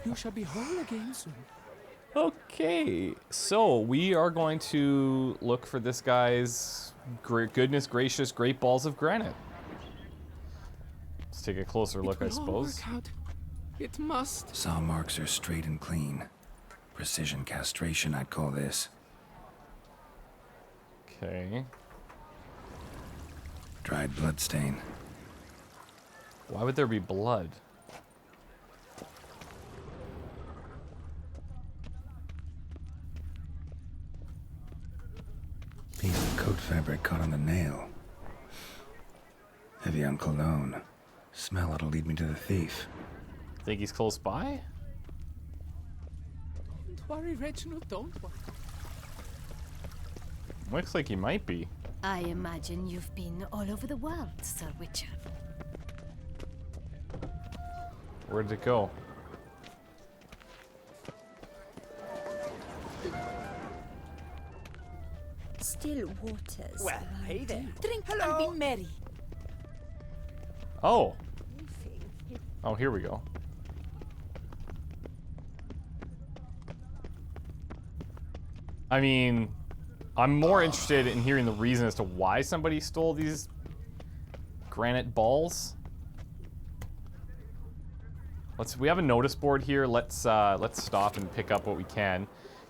You shall be whole again soon. Okay, so we are going to look for this guy's goodness gracious great balls of granite. Let's take a closer look, I suppose. Work out. It must. Saw marks are straight and clean. Precision castration, I'd call this. Okay. Dried bloodstain. Why would there be blood? Piece of coat fabric caught on the nail. Heavy on cologne. Smell it'll lead me to the thief. Think he's close by? Don't worry, Reginald, don't worry. Looks like he might be. I imagine you've been all over the world, Sir Witcher. Where did it go? Still waters. Well, hey there. Drink Hello. and be merry. Oh. Oh, here we go. I mean, I'm more interested in hearing the reason as to why somebody stole these granite balls. We have a notice board here. Let's stop and pick up what we can.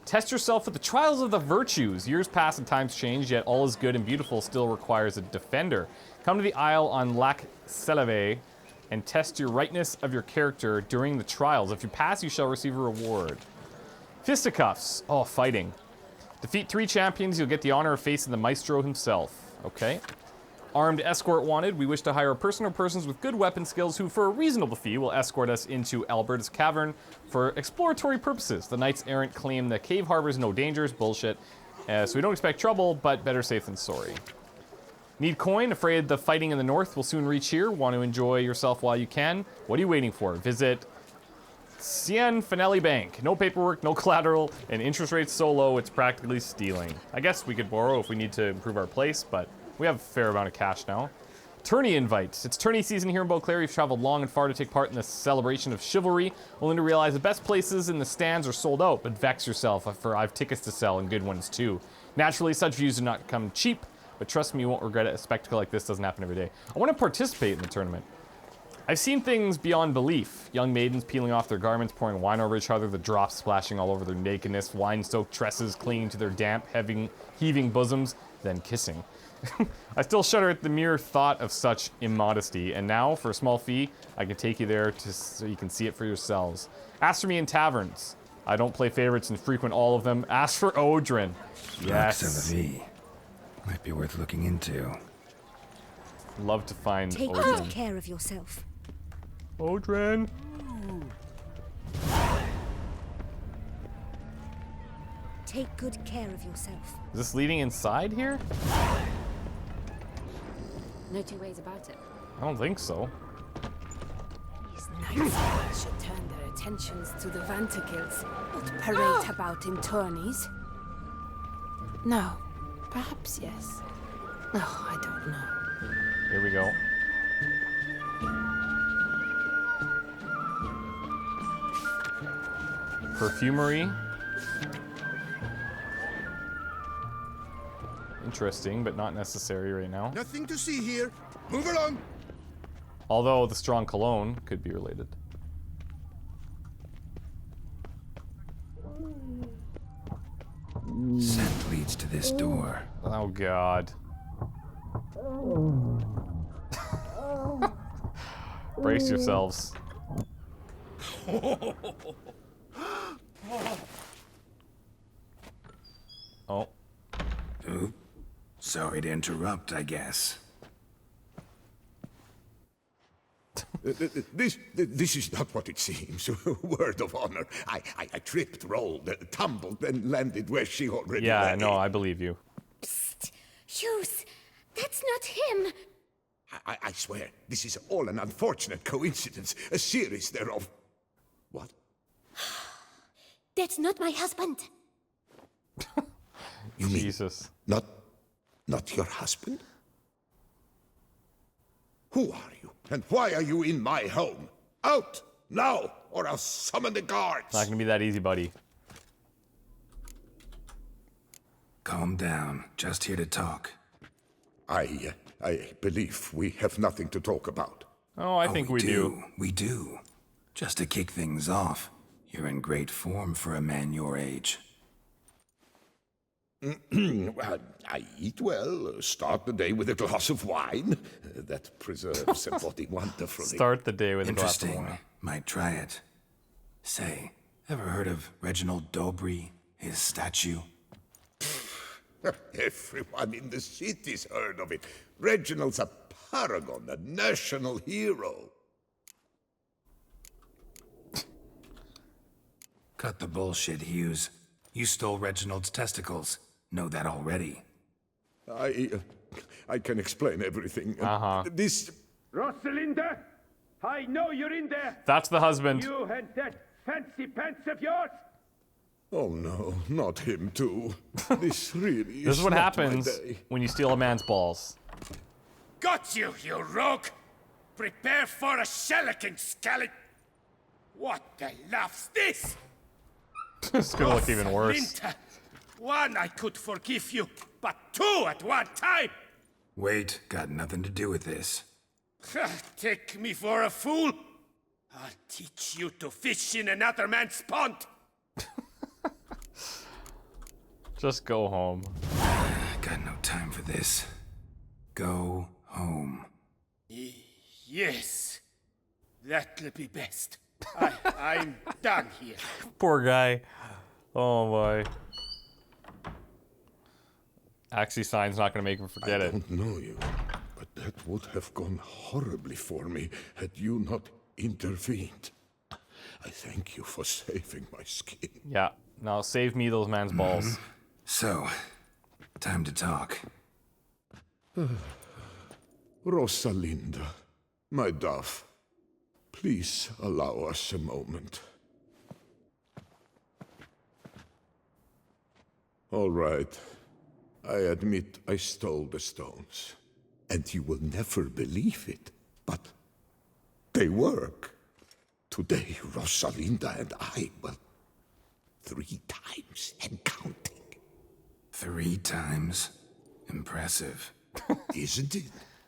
Test yourself with the trials of the virtues. Years pass and times change, yet all is good and beautiful still requires a defender. Come to the Isle on Lac Seleve and test your rightness of your character during the trials. If you pass, you shall receive a reward. Fisticuffs. Oh, fighting. Defeat 3 champions, you'll get the honor of facing the maestro himself. Okay. Armed escort wanted. We wish to hire a person or persons with good weapon skills who, for a reasonable fee, will escort us into Alberta's cavern for exploratory purposes. The knights errant claim the cave harbors no dangers. Bullshit. So we don't expect trouble, but better safe than sorry. Need coin? Afraid the fighting in the north will soon reach here. Want to enjoy yourself while you can? What are you waiting for? Visit Cien Finelli Bank. No paperwork, no collateral, and interest rates so low it's practically stealing. I guess we could borrow if we need to improve our place, but we have a fair amount of cash now. Tourney invites. It's tourney season here in Beauclair. You've traveled long and far to take part in the celebration of chivalry, only to realize the best places in the stands are sold out, but vex yourself, for I've tickets to sell and good ones too. Naturally, such views do not come cheap, but trust me, you won't regret it. A spectacle like this doesn't happen every day. I want to participate in the tournament. I've seen things beyond belief. Young maidens peeling off their garments, pouring wine over each other, the drops splashing all over their nakedness, wine-soaked tresses clinging to their damp, heaving bosoms, then kissing. I still shudder at the mere thought of such immodesty, and now, for a small fee, I can take you there so you can see it for yourselves. Ask for me in taverns. I don't play favorites and frequent all of them. Ask for Odrin. Yes. Might be worth looking into. Love to find Take Odrin. good care of yourself. Odrin. Take good care of yourself. Is this leading inside here? No two ways about it. I don't think so. These knights should turn their attentions to the Vantikils, not parade about in tourneys. No. Perhaps yes. Oh, I don't know. Here we go. Perfumery. Interesting, but not necessary right now. Nothing to see here. Move along. Although the strong cologne could be related. Scent leads to this door. Oh, God. Brace yourselves. Oh. Ooh. Sorry to interrupt, I guess. This is not what it seems. Word of honor. I tripped, rolled, tumbled, and landed where she already Yeah, lay. no, I believe you. Psst! Hughes! That's not him! I swear, this is all an unfortunate coincidence. A series thereof. What? That's not my husband! You mean Jesus. not your husband? Who are you? And why are you in my home? Out! Now! or I'll summon the guards. Not gonna be that easy, buddy. Calm down. Just here to talk. I believe we have nothing to talk about. Oh, I think we do. We do. Just to kick things off, you're in great form for a man your age. I eat well, start the day with a glass of wine. That preserves a body wonderfully. Start the day with a glass of Interesting. wine. Might try it. Say, ever heard of Reginald Dobry, his statue? Everyone in the city's heard of it. Reginald's a paragon, a national hero. Cut the bullshit, Hughes. You stole Reginald's testicles. Know that already. I can explain everything. This... Rosalinda, I know you're in there. That's the husband. You and that fancy pants of yours. Oh no, not him too. This really This is what not my happens day. when you steal a man's balls. Got you, you rogue. Prepare for a shellacking, scallop. What the laugh's this? It's gonna look even worse. Rosalinda, one I could forgive you, but two at one time. Wait, got nothing to do with this. Take me for a fool. I'll teach you to fish in another man's pond. Just go home. Got no time for this. Go home. Yes, that'll be best. I'm done here. Poor guy. Oh my. Actually, sign's not gonna make him forget I it. don't know you, but that would have gone horribly for me had you not intervened. I thank you for saving my skin. Yeah. Now save me those man's balls. So, time to talk. Rosalinda, my dove, please allow us a moment. All right. I admit I stole the stones. And you will never believe it, but they work. Today, Rosalinda and I, well, 3 times and counting. 3 times? Impressive. Isn't it?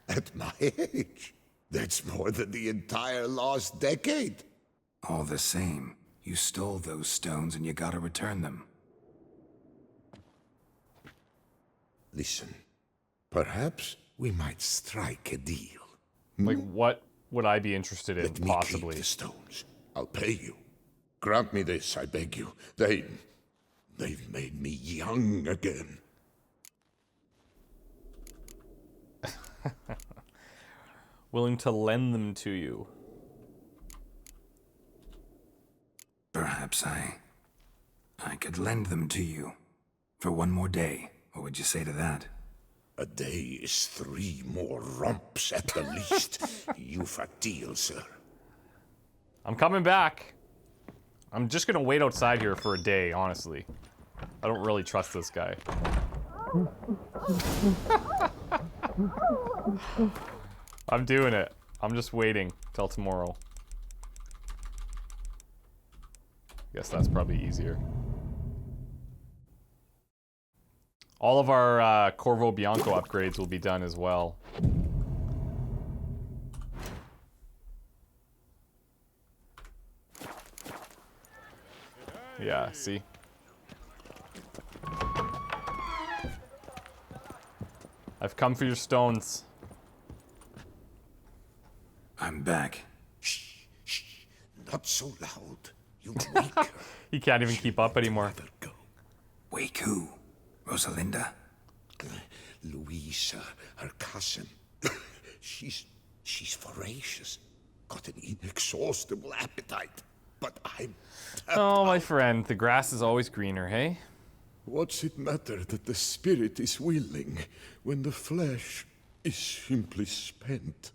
At my age. That's more than the entire last decade. All the same, you stole those stones and you gotta return them. Listen, perhaps we might strike a deal. Like, what would I be interested in, Let me possibly? keep the stones. I'll pay you. Grant me this, I beg you. They've made me young again. Willing to lend them to you. Perhaps I could lend them to you. For 1 more day. What would you say to that? A day is 3 more romps at the least. You've a deal, sir. I'm coming back. I'm just gonna wait outside here for a day, honestly. I don't really trust this guy. I'm doing it. I'm just waiting till tomorrow. Guess that's probably easier. All of our Corvo Bianco upgrades will be done as well. Yeah, see? I've come for your stones. I'm back. Shh, shh. Not so loud. You wake her. He can't even keep up anymore. Let her go. Wake who? Rosalinda? Louisa, her cousin. She's voracious. Got an inexhaustible appetite. But I'm... Oh, my friend, the grass is always greener, hey? What's it matter that the spirit is willing when the flesh is simply spent?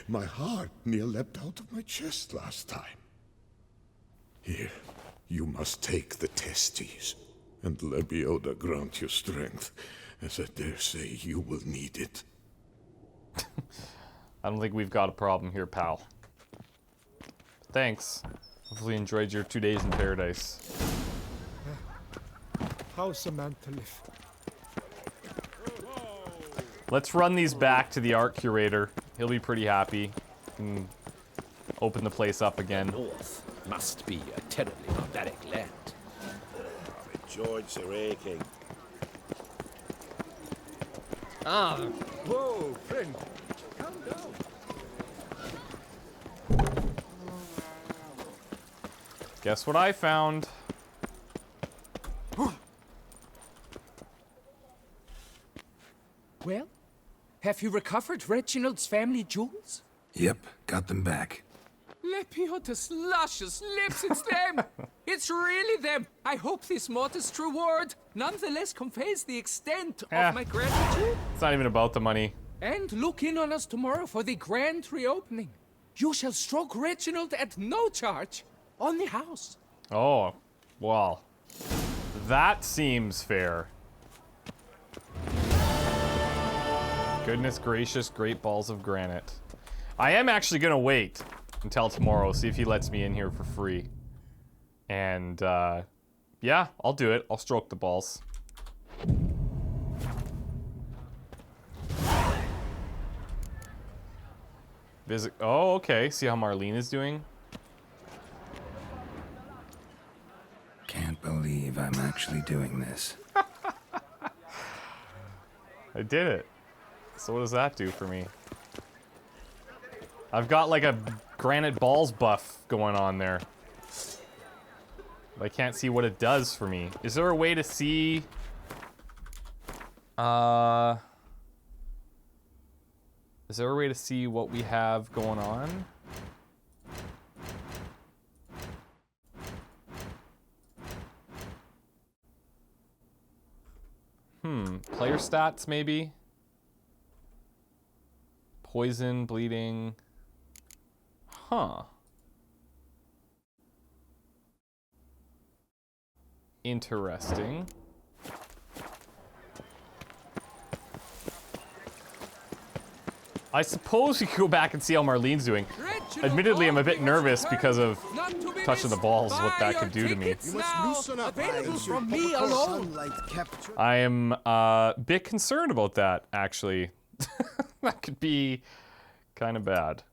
My heart near leapt out of my chest last time. Here, you must take the testes, and Lebioda grant you strength, as I dare say you will need it. I don't think we've got a problem here, pal. Thanks. Hopefully you enjoyed your 2 days in paradise. How's a man to live? Let's run these back to the art curator. He'll be pretty happy. And open the place up again. North must be a terribly barbaric land. George King. Ah, whoa, friend. Calm down. Guess what I found? Well, have you recovered Reginald's family jewels? Yep, got them back. Lepiotus luscious lips, it's them! It's really them! I hope this modest reward nonetheless conveys the extent of my gratitude. It's not even about the money. And look in on us tomorrow for the grand reopening. You shall stroke Reginald at no charge on the house. Oh, well, that seems fair. Goodness gracious, great balls of granite. I am actually gonna wait until tomorrow, see if he lets me in here for free. And, yeah, I'll do it. I'll stroke the balls. Visit. Oh, okay. See how Marlene is doing? Can't believe I'm actually doing this. I did it. So what does that do for me? I've got like a granite balls buff going on there. But I can't see what it does for me. Is there a way to see... Is there a way to see what we have going on? Player stats, maybe? Poison, bleeding. Huh. Interesting. I suppose we could go back and see how Marlene's doing. Admittedly, I'm a bit nervous because of touching the balls, what that could do to me. You must loosen up. Available from me alone. I am a bit concerned about that, actually. That could be kind of bad.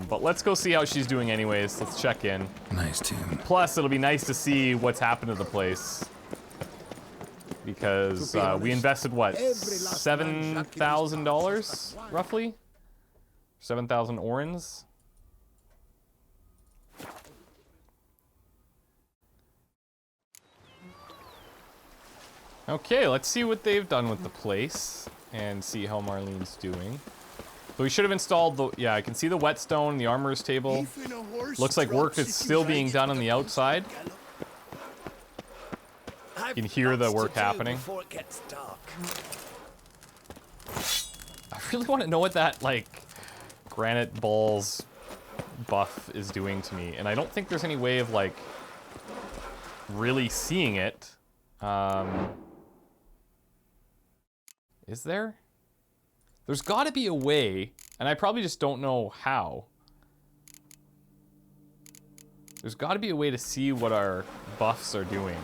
But let's go see how she's doing anyways. Let's check in. Nice tune. Plus, it'll be nice to see what's happened to the place. Because we invested, what, $7,000, roughly? 7,000 orens? Okay, let's see what they've done with the place. And see how Marlene's doing. So we should have installed the... Yeah, I can see the whetstone, the armorer's table. Looks like work is still being done on the outside. You can hear the work happening. I really want to know what that, like, granite balls buff is doing to me. And I don't think there's any way of, like, really seeing it. Is there? There's got to be a way, and I probably just don't know how. There's got to be a way to see what our buffs are doing.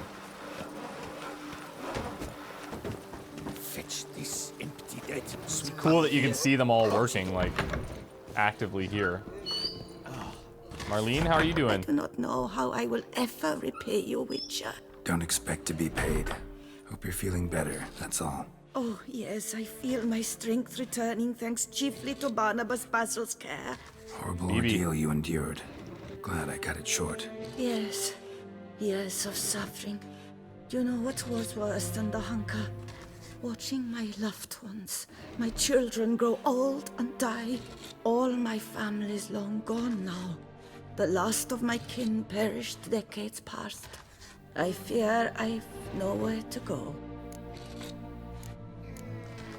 Fetch this empty dead. It's cool that you can see them all working, like, actively here. Marlene, how are you doing? I do not know how I will ever repay you, Witcher. Don't expect to be paid. Hope you're feeling better, that's all. Oh, yes, I feel my strength returning thanks chiefly to Barnabas Basil's care. Horrible ordeal you endured. Glad I cut it short. Yes, years of suffering. Do you know what was worse than the hunger? Watching my loved ones, my children grow old and die. All my family's long gone now. The last of my kin perished decades past. I fear I've nowhere to go.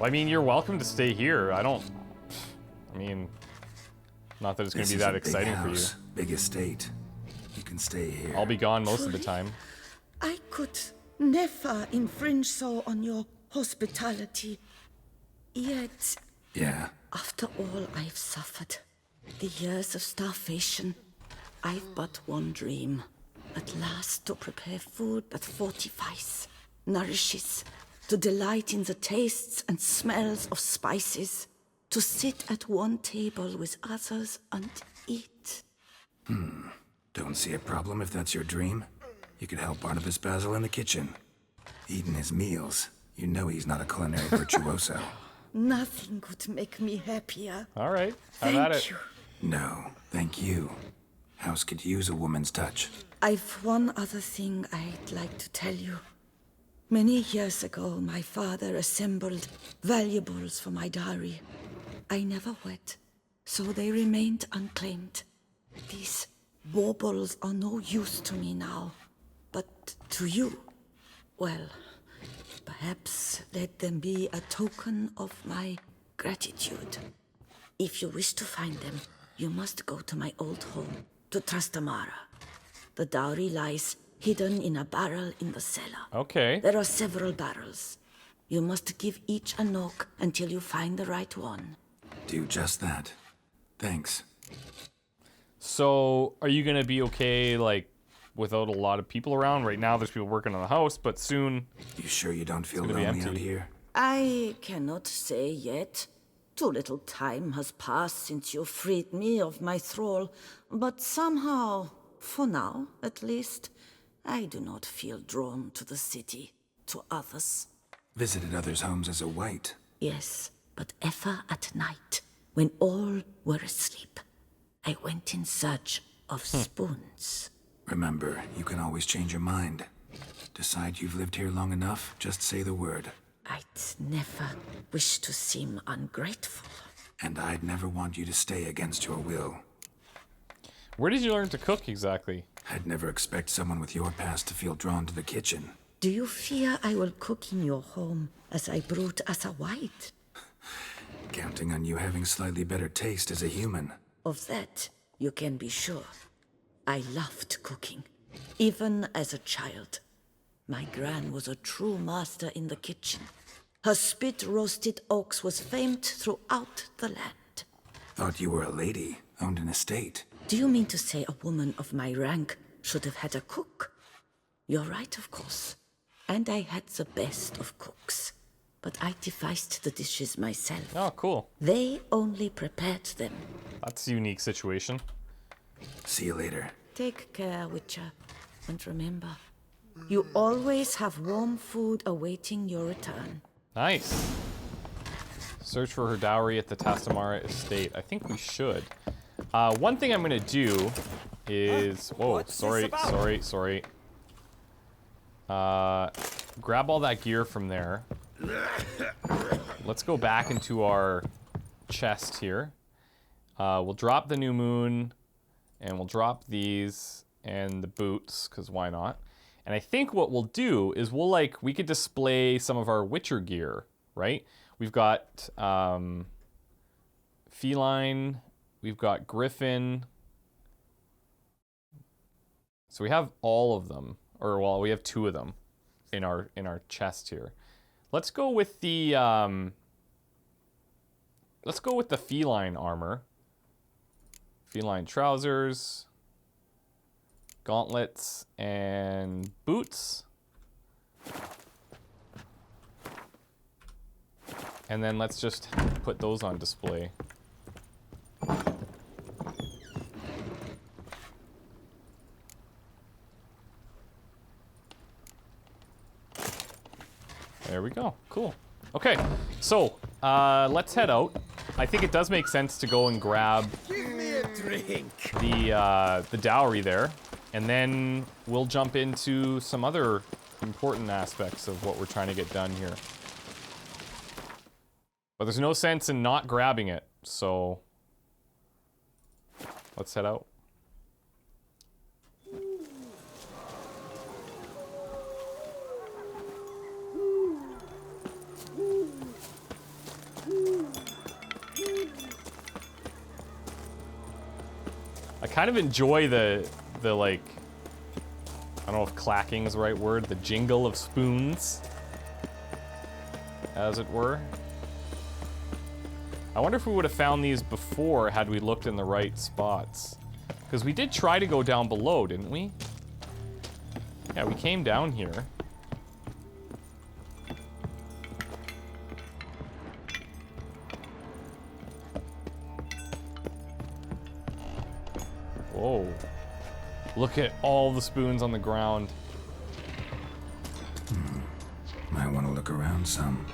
Well, I mean, you're welcome to stay here. I mean, not that it's going to be that exciting for you. Big estate. You can stay here. I'll be gone most of the time. I could never infringe so on your hospitality. Yet, Yeah. after all I've suffered, the years of starvation, I've but one dream. At last to prepare food that fortifies, nourishes, to delight in the tastes and smells of spices, to sit at one table with others and eat. Don't see a problem if that's your dream. You could help Barnabas Basil in the kitchen. Eating his meals. You know he's not a culinary virtuoso. Nothing could make me happier. All right, have at it. Thank you. No, thank you. House could use a woman's touch. I've one other thing I'd like to tell you. Many years ago, my father assembled valuables for my dowry. I never wed, so they remained unclaimed. These baubles are no use to me now, but to you, well, perhaps let them be a token of my gratitude. If you wish to find them, you must go to my old home, to Trastamara. The dowry lies hidden in a barrel in the cellar. Okay. There are several barrels. You must give each a knock until you find the right one. Do just that. Thanks. So, are you gonna be okay, like, without a lot of people around? Right now, there's people working on the house, but soon... You sure you don't feel gonna be lonely empty. out here? I cannot say yet. Too little time has passed since you freed me of my thrall, but somehow, for now at least, I do not feel drawn to the city, to others. Visited others' homes as a white. Yes, but ever at night, when all were asleep, I went in search of spoons. Remember, you can always change your mind. Decide you've lived here long enough, just say the word. I'd never wish to seem ungrateful. And I'd never want you to stay against your will. Where did you learn to cook, exactly? I'd never expect someone with your past to feel drawn to the kitchen. Do you fear I will cook in your home as I brewed as a white? Counting on you having slightly better taste as a human. Of that, you can be sure. I loved cooking, even as a child. My gran was a true master in the kitchen. Her spit-roasted oaks was famed throughout the land. Thought you were a lady, owned an estate. Do you mean to say a woman of my rank should have had a cook? You're right, of course. And I had the best of cooks. But I devised the dishes myself. Oh, cool. They only prepared them. That's a unique situation. See you later. Take care, Witcher. And remember, you always have warm food awaiting your return. Nice. Search for her dowry at the Trastamara estate. I think we should. One thing I'm gonna do is... Whoa, sorry. Grab all that gear from there. Let's go back into our chest here. We'll drop the new moon, and we'll drop these and the boots, because why not? And I think what we'll do is we could display some of our Witcher gear, right? We've got feline, we've got griffin. So we have all of them, or well, we have 2 of them in our chest here. Let's go with the feline armor. Feline trousers, gauntlets, and boots. And then let's just put those on display. There we go. Cool. Okay, so let's head out. I think it does make sense to go and grab the dowry there, and then we'll jump into some other important aspects of what we're trying to get done here. But there's no sense in not grabbing it, so let's head out. I kind of enjoy the like, I don't know if clacking is the right word, the jingle of spoons, as it were. I wonder if we would have found these before had we looked in the right spots. Because we did try to go down below, didn't we? Yeah, we came down here. Whoa. Look at all the spoons on the ground. Might want to look around some.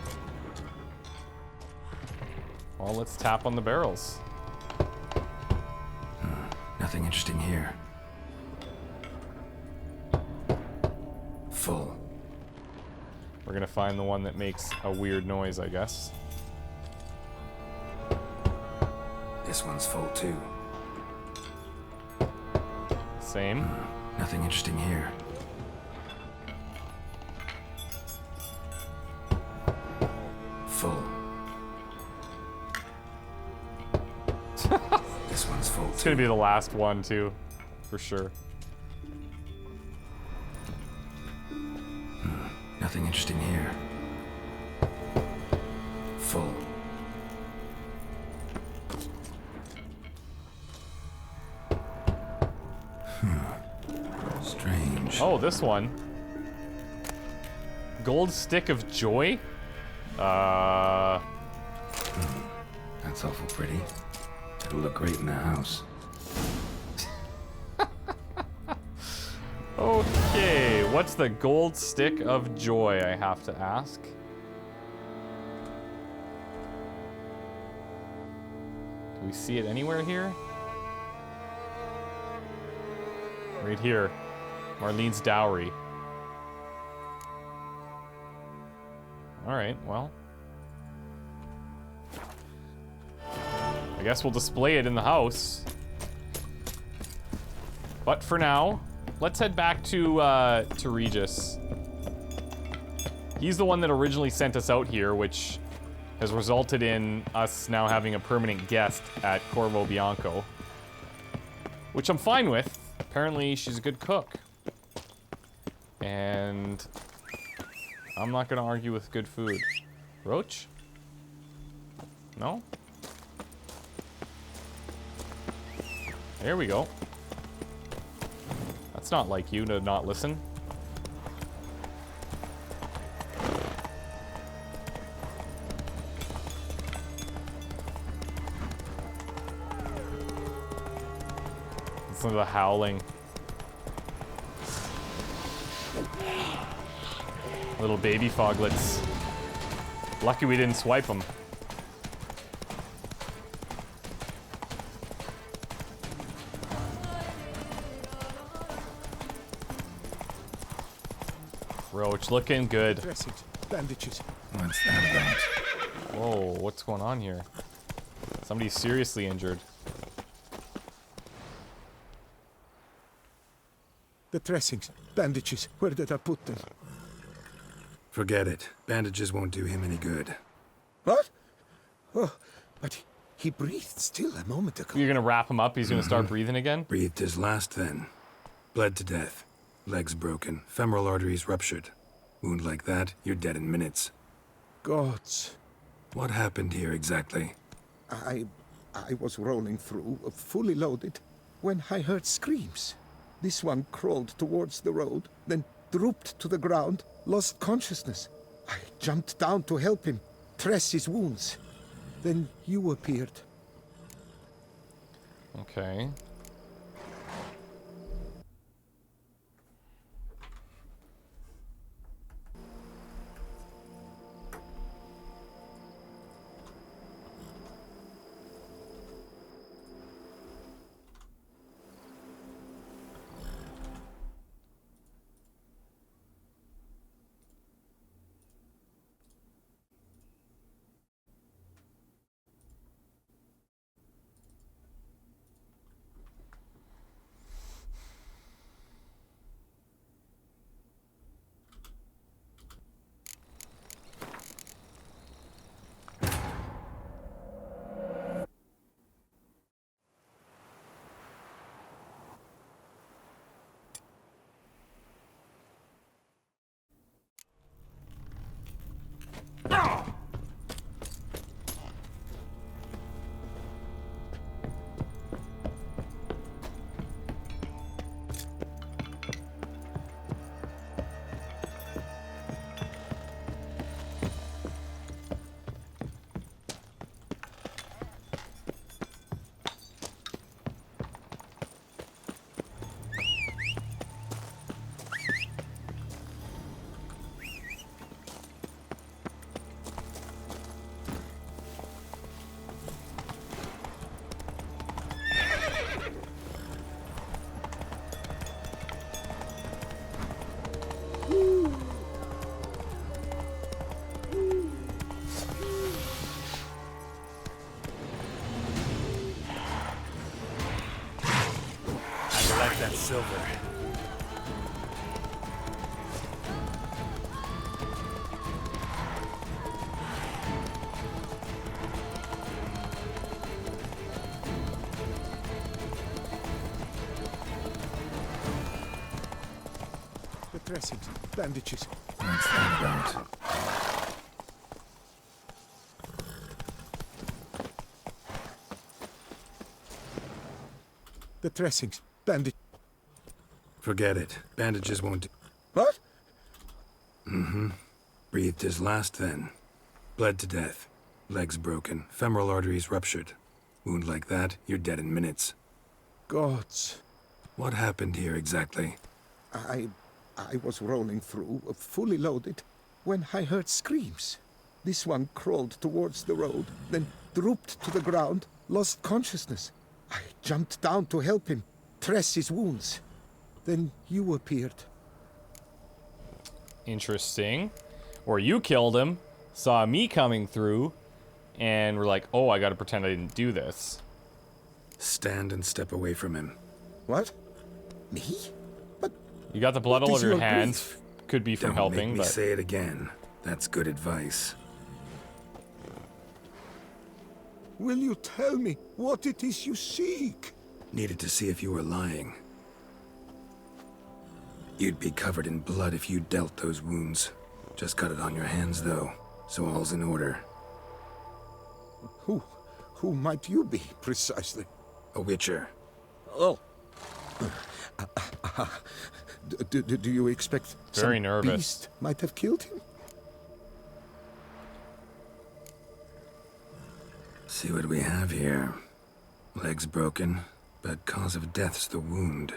Well, let's tap on the barrels. Nothing interesting here. Full. We're gonna find the one that makes a weird noise, I guess. This one's full too. Same. Nothing interesting here. Full. This one's full too. It's gonna be the last one too, for sure. Nothing interesting here. Full. Strange. Oh, this one. Gold stick of joy? That's awful pretty. It'll look great in the house. Okay, what's the gold stick of joy, I have to ask? Do we see it anywhere here? Right here. Marlene's dowry. Alright, well. I guess we'll display it in the house. But for now, let's head back to Regis. He's the one that originally sent us out here, which has resulted in us now having a permanent guest at Corvo Bianco. Which I'm fine with. Apparently, she's a good cook. And I'm not gonna argue with good food. Roach? No? There we go. That's not like you to not listen. Listen to the howling. Little baby foglets. Lucky we didn't swipe them. Roach, looking good. Dressings, bandages. What's that about? Whoa, what's going on here? Somebody's seriously injured. The dressings, bandages. Where did I put them? Forget it. Bandages won't do him any good. What? Oh, but he breathed still a moment ago. You're gonna wrap him up, he's gonna start breathing again? Breathed his last then. Bled to death. Legs broken. Femoral arteries ruptured. Wound like that, you're dead in minutes. Gods. What happened here exactly? I was rolling through, fully loaded, when I heard screams. This one crawled towards the road, then drooped to the ground, lost consciousness. I jumped down to help him, dress his wounds. Then you appeared. Okay. That's silver. The dressings, bandages. What's that about? The dressings, bandage. Forget it. Bandages won't do. What? Breathed his last then. Bled to death. Legs broken. Femoral arteries ruptured. Wound like that, you're dead in minutes. Gods. What happened here exactly? I was rolling through, fully loaded, when I heard screams. This one crawled towards the road, then drooped to the ground, lost consciousness. I jumped down to help him, dress his wounds. Then you appeared. Interesting. Or you killed him, saw me coming through, and were like, oh, I gotta pretend I didn't do this. Stand and step away from him. What? Me? But You got the blood all What over is your your hands. grief? Could be from Don't helping, make me but say it again. That's good advice. will you tell me what it is you seek? Needed to see if you were lying. You'd be covered in blood if you dealt those wounds. Just got it on your hands, though, so all's in order. Who might you be, precisely? A witcher. Oh. Do you expect Very some nervous. beast might have killed him? See what we have here. Legs broken, but cause of death's the wound.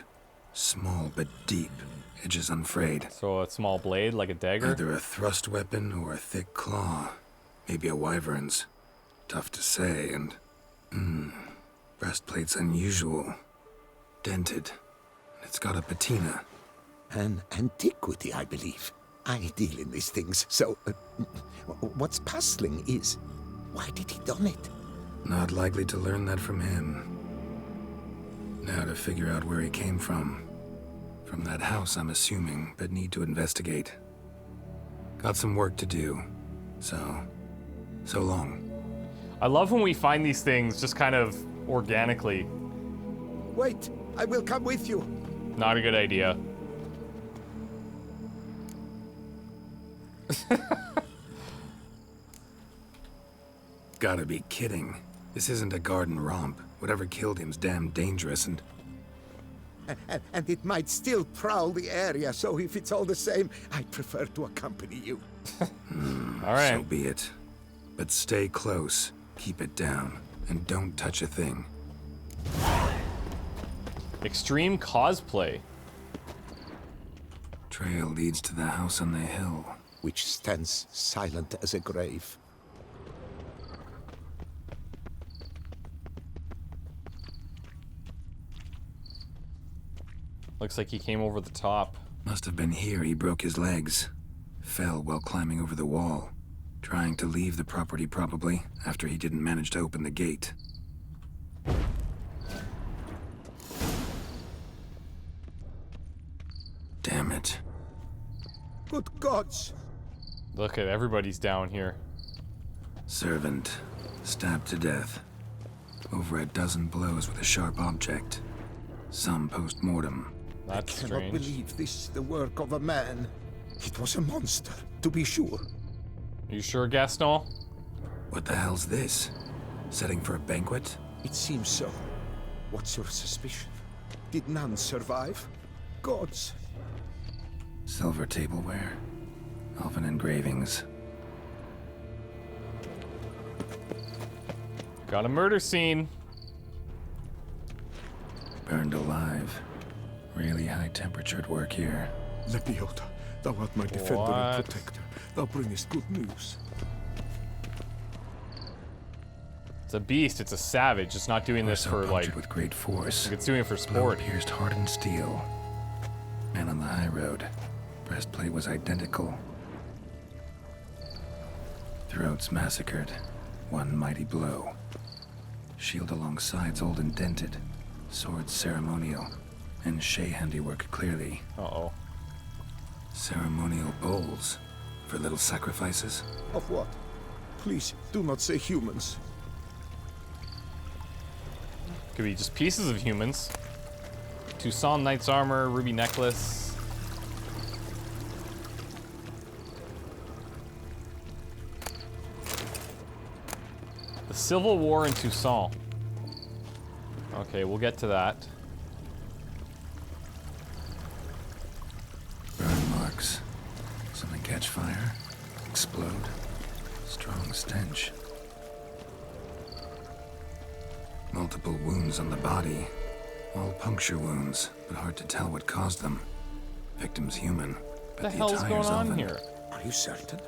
Small but deep, edges unfrayed. so a small blade like a dagger. Either a thrust weapon or a thick claw. Maybe a wyvern's. Tough to say, and... breastplate's unusual. Dented. It's got a patina. An antiquity, I believe. I deal in these things, so... what's puzzling is... why did he done it? Not likely to learn that from him. Now to figure out where he came from. From that house, I'm assuming, but need to investigate. Got some work to do. So long. I love when we find these things just kind of organically. Wait, I will come with you. Not a good idea. Gotta be kidding. This isn't a garden romp. Whatever killed him's damn dangerous and... And it might still prowl the area, so if it's all the same, I'd prefer to accompany you. All right. So be it. But stay close, keep it down, and don't touch a thing. Extreme cosplay. Trail leads to the house on the hill. Which stands silent as a grave. Looks like he came over the top. Must have been here he broke his legs. Fell while climbing over the wall. Trying to leave the property, probably, after he didn't manage to open the gate. Damn it. Good gods! Look at everybody's down here. Servant. Stabbed to death. Over a dozen blows with a sharp object. Some post-mortem. That's I cannot strange. believe this is the work of a man. It was a monster, to be sure. You sure, Gaston? What the hell's this? Setting for a banquet? It seems so. What's your suspicion? Did none survive? Gods. Silver tableware. Elven engravings. Got a murder scene. Burned alive. Really high-temperatured work here. Lepiota, thou art my defender What? and protector. Thou bringest good news. It's a beast. It's a savage. It's not doing this So for like. punctured with great force. It's doing it for Blow sport. pierced hardened steel. Man on the high road. Breastplate was identical. Throats massacred. One mighty blow. Shield along sides old and dented. Sword ceremonial. and Shay handiwork clearly. Uh-oh. Ceremonial bowls for little sacrifices? Of what? Please, do not say humans. Could be just pieces of humans. Toussaint knight's armor, ruby necklace. The Civil War in Toussaint. Okay, we'll get to that. Burn marks. Something catch fire, explode. Strong stench. Multiple wounds on the body. All puncture wounds, but hard to tell what caused them. Victim's human, but What the hell's going on elven. here? Are you certain?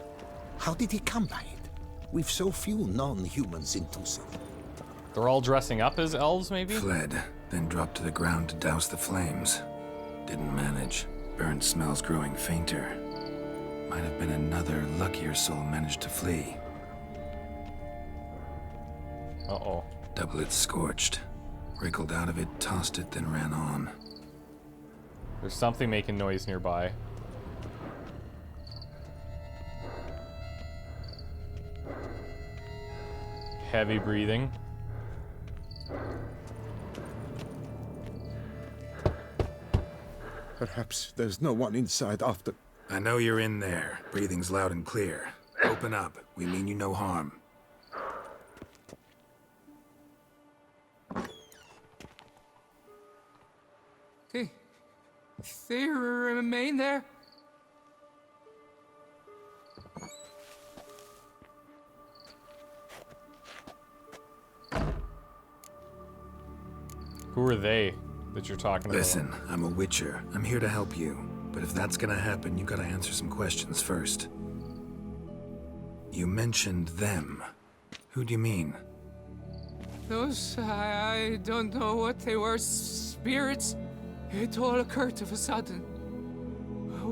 How did he come by it? We've so few non-humans in Toussaint. They're all dressing up as elves, maybe? Fled, then dropped to the ground to douse the flames. Didn't manage. Burnt smells growing fainter. Might have been another luckier soul managed to flee. Uh-oh. Double it scorched. Wriggled out of it, tossed it, then ran on. There's something making noise nearby. Heavy breathing. Perhaps there's no one inside after... I know you're in there. Breathing's loud and clear. Open up. We mean you no harm. They remain there? Who are they that you're talking about? Listen, I'm a witcher. I'm here to help you. But if that's gonna happen, you gotta answer some questions first. You mentioned them. Who do you mean? Those, I don't know what they were. Spirits? It all occurred of a sudden.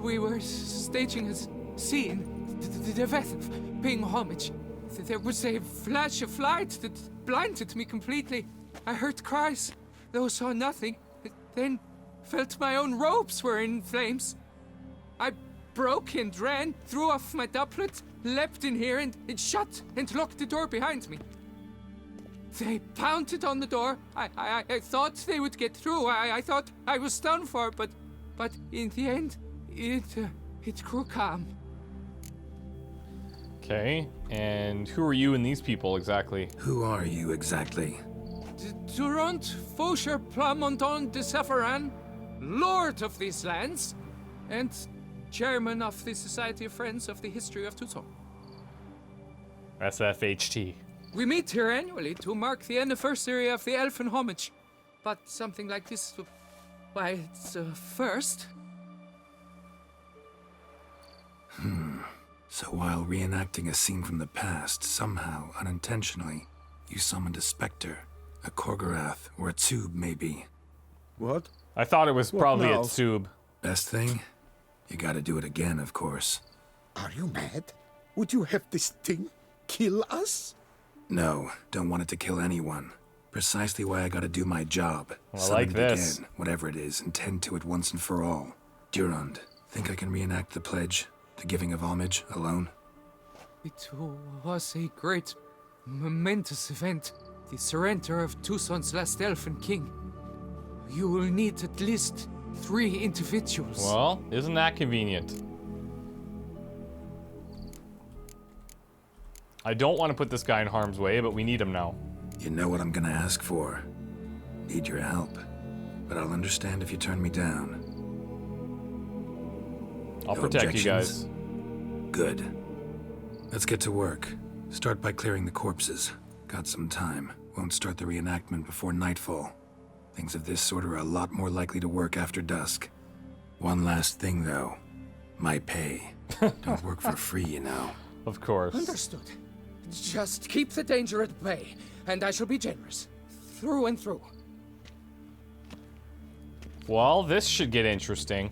We were staging a scene, the death of paying homage. There was a flash of light that blinded me completely. I heard cries, though saw nothing. Then felt my own robes were in flames. I broke and ran, threw off my doublet, leapt in here and shut and locked the door behind me. They pounded on the door. I thought they would get through. I thought I was done for, but in the end, it grew calm. Okay, and who are you and these people exactly? Who are you exactly? Durant Faucher Plamondon de Safaran, Lord of these lands, and Chairman of the Society of Friends of the History of Toussaint. SFHT. We meet here annually to mark the anniversary of the Elfin Homage. But something like this, why, it's a first. So while reenacting a scene from the past, somehow, unintentionally, you summoned a specter, a Korgorath, or a Tube, maybe. What? I thought it was probably now? a tube. Best thing? You gotta do it again, of course. Are you mad? Would you have this thing kill us? No, don't want it to kill anyone. Precisely why I gotta do my job. I Summon like it this. Again, whatever it is, and tend to it once and for all. Durand, think I can reenact the pledge, the giving of homage, alone? It was a great, momentous event. The surrender of Toussaint's last Elfin King. You will need at least 3 individuals. Well, isn't that convenient? I don't want to put this guy in harm's way, but we need him now. You know what I'm gonna ask for. Need your help. But I'll understand if you turn me down. I'll No protect you objections? guys. Good. Let's get to work. Start by clearing the corpses. Got some time. Won't start the reenactment before nightfall. Things of this sort are a lot more likely to work after dusk. One last thing, though. My pay. Don't work for free, you know. Of course. Understood. Just keep the danger at bay, and I shall be generous. Through and through. Well, this should get interesting.